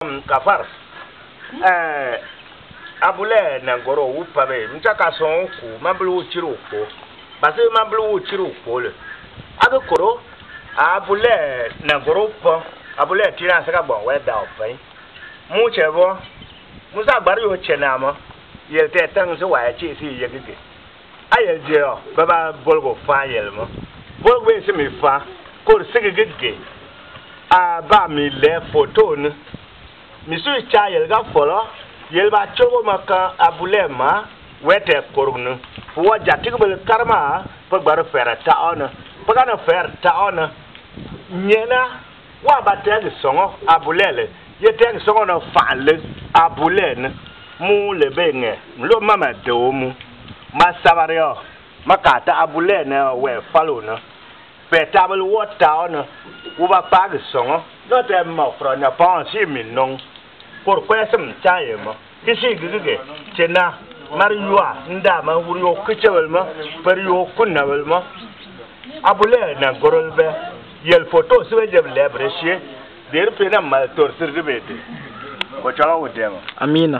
Kafar abule na ngoro wupa be mtaka son ku mablu chiro ko base mablu chiro ko le aga koro abule na ngoro po abule tira saka bon we da open mu chebo musa gbar yo chena mo ye te tang so wa chi si ye gege aye je o baba bolgo fa yel mo bolgo se mi fa ko se gege ba mi le photo ne misu cha yel ga folo yel ba chogo maka abule ma wete korunu fo jatig bel karma pa gbar fera ta ona pa na fer ta ona nyena wa ba te songo abulele ye te songo no faale abule ne mu le benge lo mama do mu ma sabario makata abule ne we falo no pe tabel water ona wo ba pa songo no te ma fro na pa si mi non por kwesem chaye mo kisi gige chena mariwa nda ma wuriyo kichewel mo periyo kunawel mo abule na gorolbe yel photo swe je lebre sie der pena mal torsir de bete ko chala wudema amina